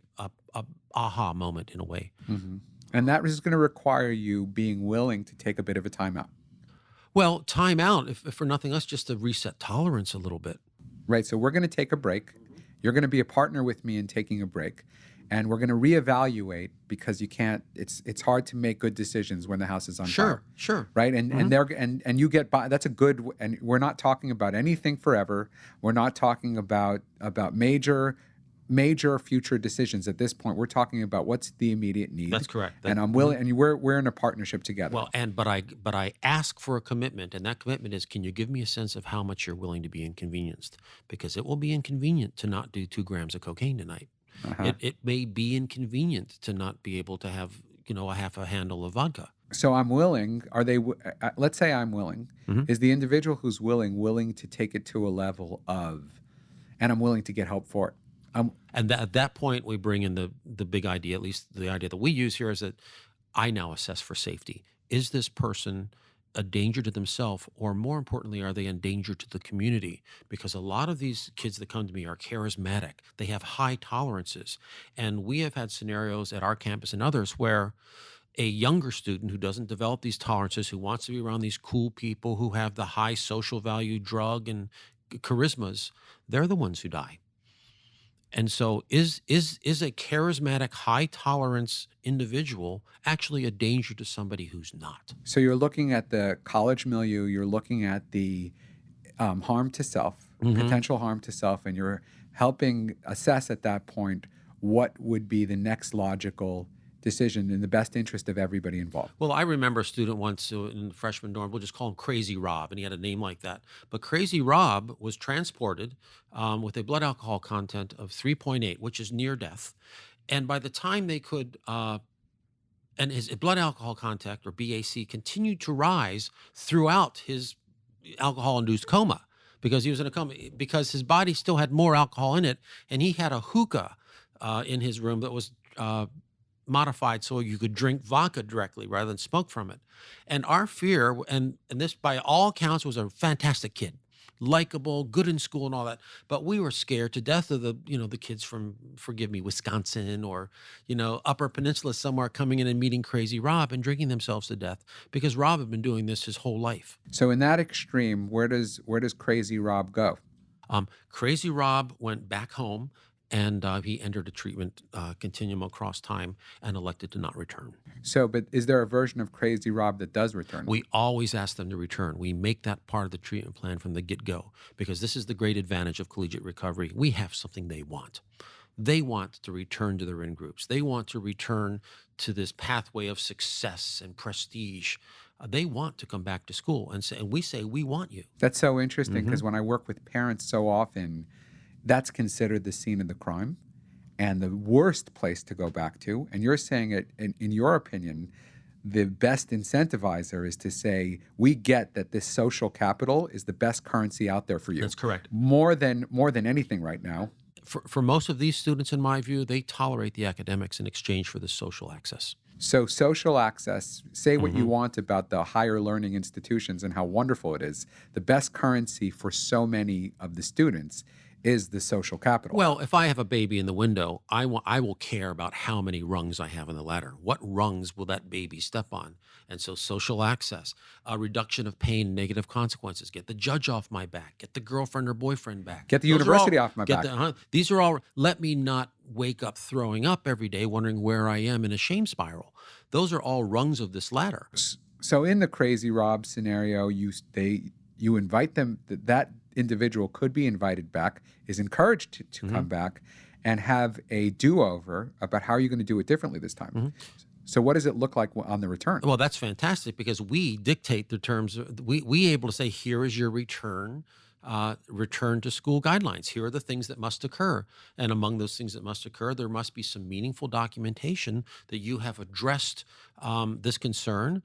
aha moment in a way. Hmm. And that is going to require you being willing to take a bit of a timeout, Well, time out, if for nothing else, just to reset tolerance a little bit. right? So we're going to take a break. You're going to be a partner with me in taking a break. And we're going to reevaluate because you can't. It's hard to make good decisions when the house is on fire, Sure. right? And you get by. That's a good. And we're not talking about anything forever. We're not talking about major future decisions at this point. We're talking about what's the immediate need. That's correct. And I'm willing. And we're in a partnership together. Well, but I ask for a commitment, and that commitment is, can you give me a sense of how much you're willing to be inconvenienced? Because it will be inconvenient to not do 2 grams of cocaine tonight. Uh-huh. It may be inconvenient to not be able to have a half a handle of vodka. So I'm willing. Are they? Let's say I'm willing. Mhm. Is the individual who's willing to take it to a level of, and I'm willing to get help for it. And at that point, we bring in the big idea, at least the idea that we use here, is that I now assess for safety. Is this person a danger to themselves, or more importantly, are they a danger to the community? Because a lot of these kids that come to me are charismatic. They have high tolerances. And we have had scenarios at our campus and others where a younger student who doesn't develop these tolerances, who wants to be around these cool people who have the high social value drug and charismas, they're the ones who die. And so is a charismatic, high tolerance individual actually a danger to somebody who's not? So you're looking at the college milieu. You're looking at the harm to self, potential harm to self, and you're helping assess at that point what would be the next logical decision in the best interest of everybody involved. Well, I remember a student once in the freshman dorm, we'll just call him Crazy Rob, and he had a name like that. But Crazy Rob was transported with a blood alcohol content of 3.8, which is near death. And by the time they could, and his blood alcohol content, or BAC, continued to rise throughout his alcohol-induced coma, because he was in a coma, because his body still had more alcohol in it, and he had a hookah in his room that was modified so you could drink vodka directly rather than smoke from it. And our fear, and this by all accounts was a fantastic kid, likable, good in school and all that, but we were scared to death of the kids from, forgive me, Wisconsin, or Upper Peninsula somewhere, coming in and meeting Crazy Rob and drinking themselves to death, because Rob had been doing this his whole life. So in that extreme, where does Crazy Rob go? Crazy Rob went back home, and he entered a treatment continuum across time and elected to not return. So, but is there a version of Crazy Rob that does return? We always ask them to return. We make that part of the treatment plan from the get-go, because this is the great advantage of collegiate recovery. We have something they want. They want to return to their in-groups. They want to return to this pathway of success and prestige. They want to come back to school, and we say, we want you. That's so interesting, because when I work with parents so often, that's considered the scene of the crime and the worst place to go back to. And you're saying it, in your opinion, the best incentivizer is to say, we get that this social capital is the best currency out there for you. That's correct. More than anything right now. For most of these students, in my view, they tolerate the academics in exchange for the social access. So social access, say what you want about the higher learning institutions and how wonderful it is. The best currency for so many of the students is the social capital. Well, if I have a baby in the window, I will care about how many rungs I have in the ladder. What rungs will that baby step on? And so social access, a reduction of pain, negative consequences, get the judge off my back, get the girlfriend or boyfriend back. Get the university off my back. These are all, let me not wake up throwing up every day wondering where I am in a shame spiral. Those are all rungs of this ladder. So in the Crazy Rob scenario, you invite them, that individual could be invited back, is encouraged to come back and have a do-over about how you're going to do it differently this time. So what does it look like on the return? Well, that's fantastic, because we dictate the terms. We able to say, here is your return to school guidelines. Here are the things that must occur. And among those things that must occur, there must be some meaningful documentation that you have addressed this concern.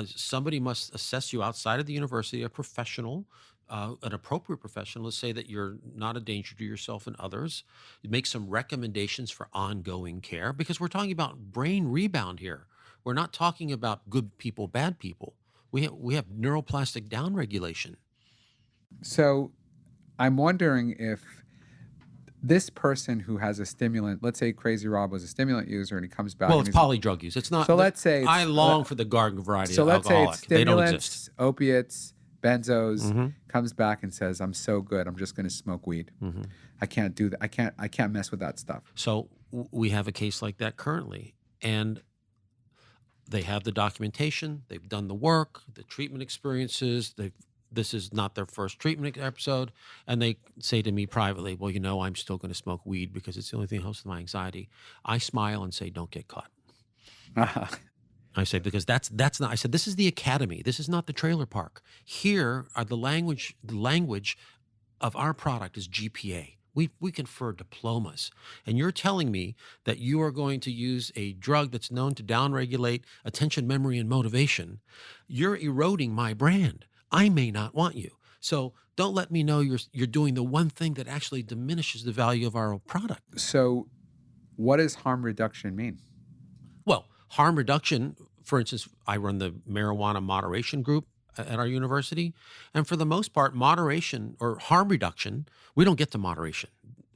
Somebody must assess you outside of the university, a professional, an appropriate professional, to say that you're not a danger to yourself and others. Make some recommendations for ongoing care, because we're talking about brain rebound here. We're not talking about good people, bad people. We have neuroplastic downregulation. So I'm wondering if this person who has a stimulant, let's say Crazy Rob was a stimulant user and he comes back. Well, it's polydrug use. It's not. So let's say I long for the garden variety so of let's alcoholic. say it's They don't stimulants, exist. opiates, benzos, comes back and says, I'm so good, I'm just going to smoke weed. I can't do that. I can't mess with that stuff. So we have a case like that currently, and they have the documentation, they've done the work, the treatment experiences, this is not their first treatment episode, and they say to me privately, well, I'm still going to smoke weed because it's the only thing that helps with my anxiety. I smile and say, don't get caught. I say, because that's not, I said, this is the academy. This is not the trailer park. Here are the language of our product is GPA. We confer diplomas. And you're telling me that you are going to use a drug that's known to downregulate attention, memory, and motivation. You're eroding my brand. I may not want you. So don't let me know you're doing the one thing that actually diminishes the value of our product. So what does harm reduction mean? Well, harm reduction, for instance, I run the marijuana moderation group at our university. And for the most part, moderation or harm reduction, we don't get to moderation.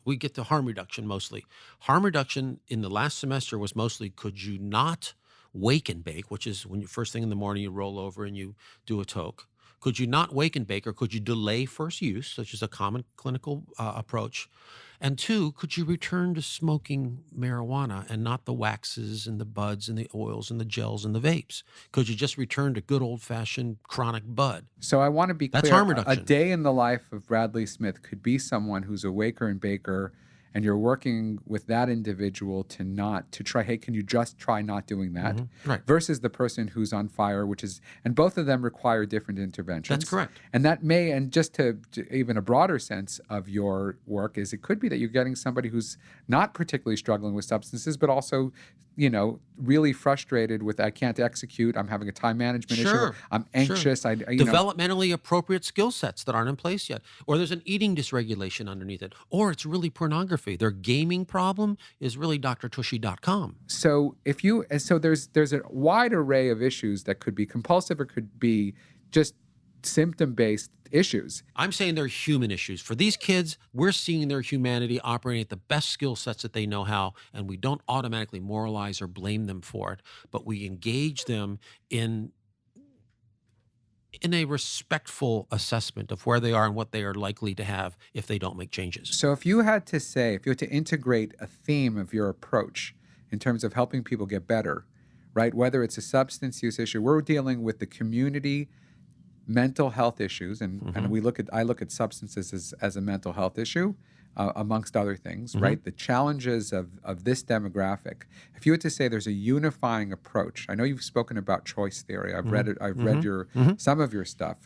We get to harm reduction mostly. Harm reduction in the last semester was mostly, could you not wake and bake, which is when you first thing in the morning you roll over and you do a toke. Could you not wake and bake, or could you delay first use, such as a common clinical approach? And two, could you return to smoking marijuana and not the waxes and the buds and the oils and the gels and the vapes? Could you just return to good old-fashioned chronic bud? So I want to be clear. That's harm reduction. A day in the life of Bradley Smith could be someone who's a waker and baker and you're working with that individual to try, hey, can you just try not doing that? Right. Versus the person who's on fire, and both of them require different interventions. That's correct. And and just to even a broader sense of your work is it could be that you're getting somebody who's not particularly struggling with substances, but also, really frustrated with, I can't execute, I'm having a time management issue, I'm anxious. Sure. Developmentally appropriate skill sets that aren't in place yet. Or there's an eating dysregulation underneath it. Or it's really pornography. Their gaming problem is really drtushy.com. So there's a wide array of issues that could be compulsive or could be just symptom-based issues. I'm saying they're human issues. For these kids, we're seeing their humanity operating at the best skill sets that they know how, and we don't automatically moralize or blame them for it, but we engage them in a respectful assessment of where they are and what they are likely to have if they don't make changes. So if you had to integrate a theme of your approach in terms of helping people get better, right? Whether it's a substance use issue, we're dealing with the community mental health issues, and I look at substances as a mental health issue, amongst other things, right? The challenges of this demographic. If you were to say there's a unifying approach, I know you've spoken about choice theory. I've read it. I've read some of your stuff.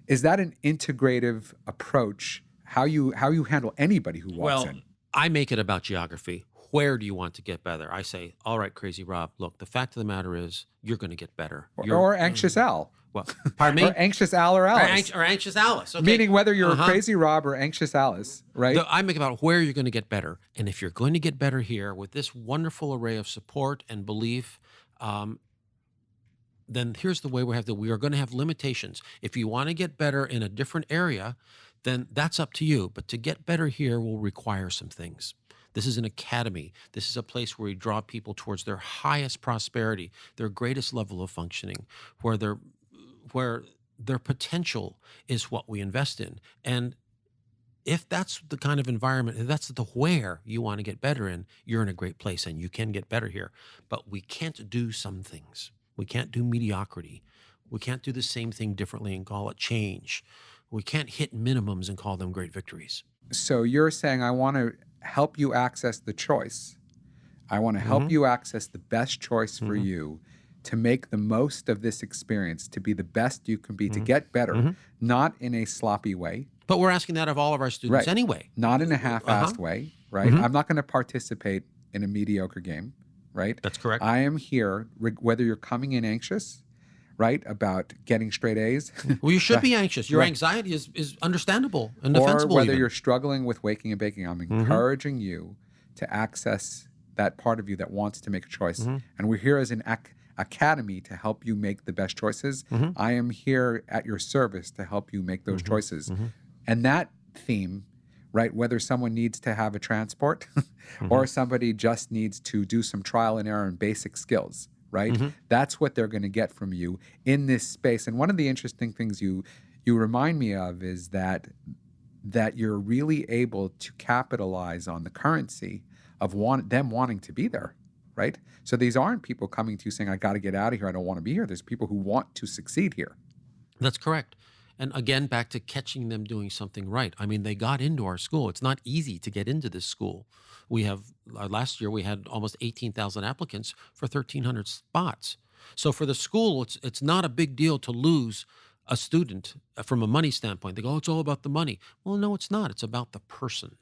Is that an integrative approach? How you handle anybody who walks in? I make it about geography. Where do you want to get better? I say, all right, Crazy Rob, look, the fact of the matter is you're going to get better. Or anxious Al. Well, pardon me? Or anxious Al or Alice. Or anxious Alice. Okay. Meaning whether you're a Crazy Rob or anxious Alice, right? I make about where you're going to get better. And if you're going to get better here with this wonderful array of support and belief, then here's the way we are going to have limitations. If you want to get better in a different area, then that's up to you. But to get better here will require some things. This is an academy. This is a place where we draw people towards their highest prosperity, their greatest level of functioning, where their potential is what we invest in. And if that's the kind of environment, if that's the where you want to get better in, you're in a great place and you can get better here. But we can't do some things. We can't do mediocrity. We can't do the same thing differently and call it change. We can't hit minimums and call them great victories. So you're saying, I want to help you access the choice. I want to help you access the best choice for you to make the most of this experience, to be the best you can be, to get better, not in a sloppy way. But we're asking that of all of our students anyway. Not in a half-assed way, right? I'm not going to participate in a mediocre game, right? That's correct. I am here, whether you're coming in anxious, right, about getting straight A's. Well, you should be anxious. Your anxiety is understandable and defensible. Or whether you're struggling with waking and baking, I'm encouraging you to access that part of you that wants to make a choice. And we're here as an academy to help you make the best choices. I am here at your service to help you make those choices. And that theme, right, whether someone needs to have a transport or somebody just needs to do some trial and error and basic skills, right? That's what they're going to get from you in this space. And one of the interesting things you remind me of is that you're really able to capitalize on the currency of them wanting to be there, right? So these aren't people coming to you saying, I got to get out of here, I don't want to be here. There's people who want to succeed here. That's correct. And again, back to catching them doing something right. I mean, they got into our school. It's not easy to get into this school. We have, last year we had almost 18,000 applicants for 1,300 spots. So for the school, it's not a big deal to lose a student from a money standpoint. They go, oh, it's all about the money. Well, no, it's not. It's about the person.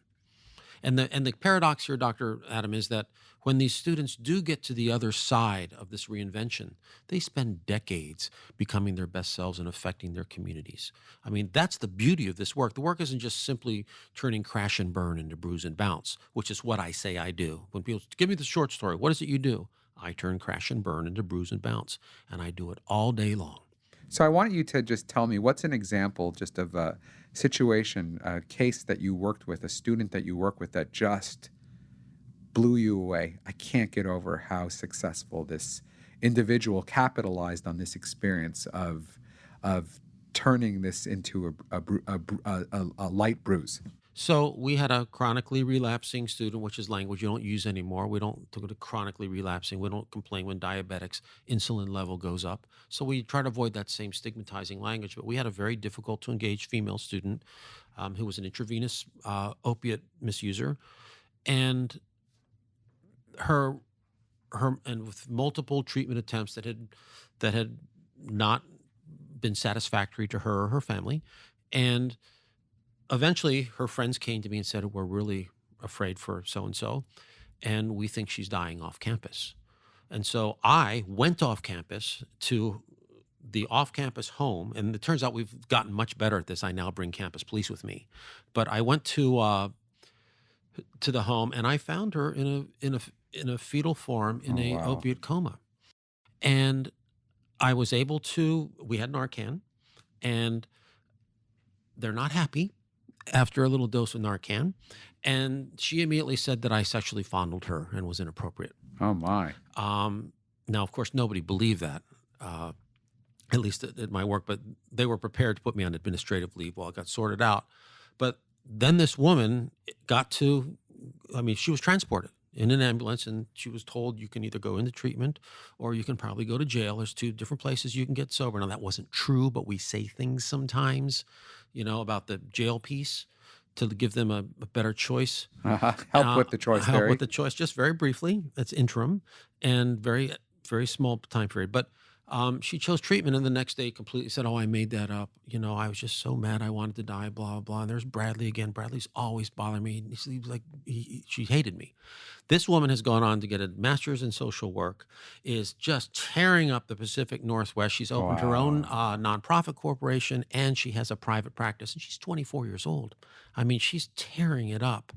And the paradox here, Dr. Adam, is that when these students do get to the other side of this reinvention, they spend decades becoming their best selves and affecting their communities. I mean, that's the beauty of this work. The work isn't just simply turning crash and burn into bruise and bounce, which is what I say I do. When people give me the short story, what is it you do? I turn crash and burn into bruise and bounce, and I do it all day long. So I want you to just tell me, what's an example just of a situation, a case that you worked with, a student that you work with that just blew you away? I can't get over how successful this individual capitalized on this experience of turning this into a light bruise. So we had a chronically relapsing student, which is language you don't use anymore. We don't go to chronically relapsing. We don't complain when diabetics' insulin level goes up. So we try to avoid that same stigmatizing language. But we had a very difficult to engage female student who was an intravenous opiate misuser. and her and with multiple treatment attempts that had not been satisfactory to her or her family, and eventually her friends came to me and said, "We're really afraid for so and so, and we think she's dying off campus." And so I went off campus to the off-campus home, and it turns out we've gotten much better at this. I now bring campus police with me, but I went to the home, and I found her in a fetal form in Oh, a wow. opiate coma, and I was able to. We had Narcan, and they're not happy after a little dose of Narcan, and she immediately said that I sexually fondled her and was inappropriate. Oh, my. Now, of course, nobody believed that, at least at my work, but they were prepared to put me on administrative leave while it got sorted out. But then this woman she was transported in an ambulance, and she was told, you can either go into treatment or you can probably go to jail. There's two different places you can get sober. Now, that wasn't true, but we say things sometimes, about the jail piece to give them a better choice. Help with the choice, Help Barry. with the choice, just very briefly. It's interim and very, very small time period. But she chose treatment, and the next day completely said, "Oh, I made that up. I was just so mad. I wanted to die, blah, blah, blah." And there's Bradley again. Bradley's always bothering me. And he was like, she hated me. This woman has gone on to get a master's in social work, is just tearing up the Pacific Northwest. She's opened her own nonprofit corporation, and she has a private practice, and she's 24 years old. I mean, she's tearing it up.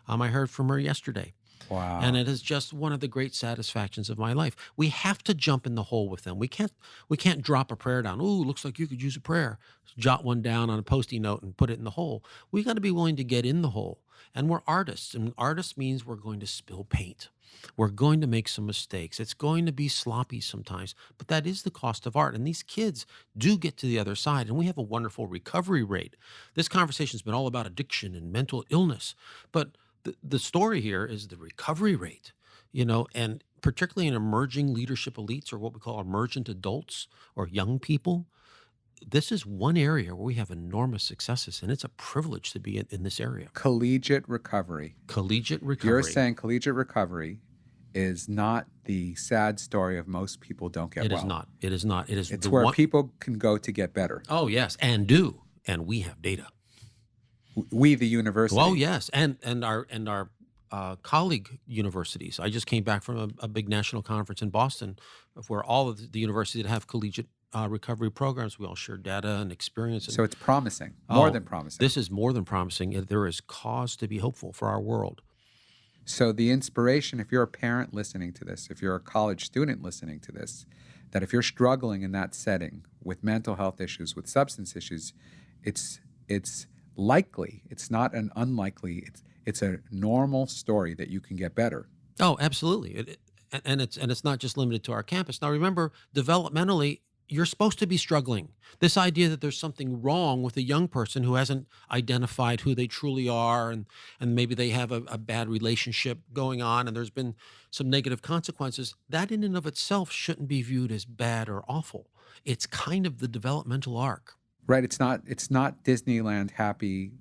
I heard from her yesterday. Wow. And it is just one of the great satisfactions of my life. We have to jump in the hole with them. We can't drop a prayer down. Ooh, looks like you could use a prayer. Jot one down on a Post-it note and put it in the hole. We got to be willing to get in the hole. And we're artists, and artists means we're going to spill paint. We're going to make some mistakes. It's going to be sloppy sometimes, but that is the cost of art. And these kids do get to the other side, and we have a wonderful recovery rate. This conversation's been all about addiction and mental illness, but the story here is the recovery rate, and particularly in emerging leadership elites, or what we call emergent adults or young people. This is one area where we have enormous successes, and it's a privilege to be in this area. Collegiate recovery. Collegiate recovery. You're saying collegiate recovery is not the sad story of most people don't get well. It is not. It is not. It is. It's where people can go to get better. Oh, yes, and do. And we have data. We, the university. Oh, yes, and our colleague universities. I just came back from a big national conference in Boston, where all of the universities that have collegiate recovery programs, we all share data and experience. So it's promising, more than promising. This is more than promising. There is cause to be hopeful for our world. So the inspiration, if you're a parent listening to this, if you're a college student listening to this, that if you're struggling in that setting with mental health issues, with substance issues, it's likely, it's not an unlikely, it's a normal story that you can get better. Oh, absolutely. And it's not just limited to our campus. Now, remember, developmentally, you're supposed to be struggling. This idea that there's something wrong with a young person who hasn't identified who they truly are, and maybe they have a bad relationship going on, and there's been some negative consequences, that in and of itself shouldn't be viewed as bad or awful. It's kind of the developmental arc. Right. It's not Disneyland happy,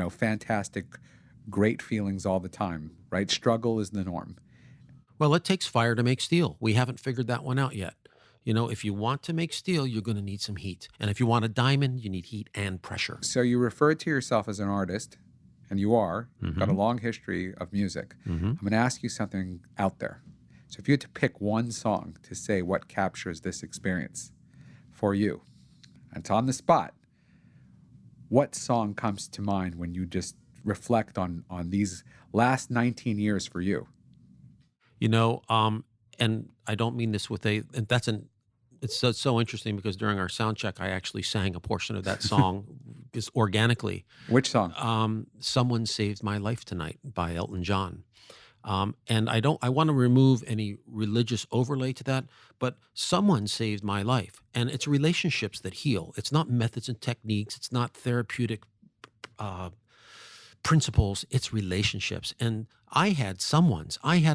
fantastic, great feelings all the time, right? Struggle is the norm. Well, it takes fire to make steel. We haven't figured that one out yet. If you want to make steel, you're going to need some heat. And if you want a diamond, you need heat and pressure. So you refer to yourself as an artist, and you are. You've got a long history of music. I'm going to ask you something out there. So if you had to pick one song to say what captures this experience for you, and it's on the spot, what song comes to mind when you just reflect on these last 19 years for you? And I don't mean this with it's so interesting, because during our sound check, I actually sang a portion of that song just organically. Which song? Someone Saved My Life Tonight by Elton John. And I want to remove any religious overlay to that, but someone saved my life. And it's relationships that heal. It's not methods and techniques. It's not therapeutic principles. It's relationships. And I had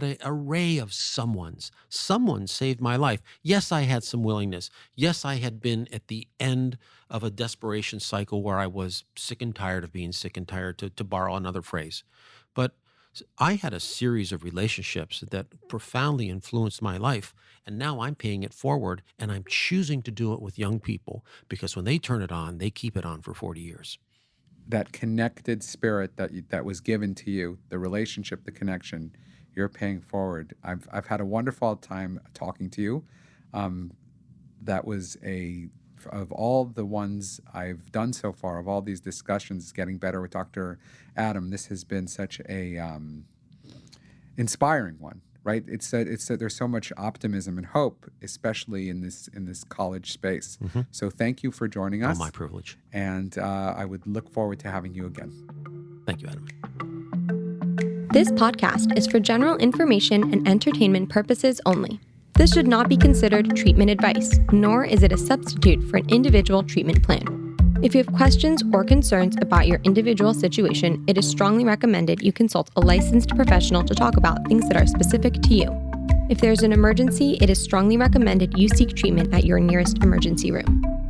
an array of someones. Someone saved my life. Yes, I had some willingness. Yes, I had been at the end of a desperation cycle where I was sick and tired of being sick and tired, to borrow another phrase. But I had a series of relationships that profoundly influenced my life, and now I'm paying it forward, and I'm choosing to do it with young people because when they turn it on, they keep it on for 40 years. That connected spirit that was given to you, the relationship, the connection, you're paying forward. I've had a wonderful time talking to you. That was of all the ones I've done so far, of all these discussions, getting better with Dr. Adam, this has been such a inspiring one, right? It's that there's so much optimism and hope, especially in this college space. Mm-hmm. So thank you for joining us. Oh, my privilege. And I would look forward to having you again. Thank you, Adam. This podcast is for general information and entertainment purposes only. This should not be considered treatment advice, nor is it a substitute for an individual treatment plan. If you have questions or concerns about your individual situation, it is strongly recommended you consult a licensed professional to talk about things that are specific to you. If there is an emergency, it is strongly recommended you seek treatment at your nearest emergency room.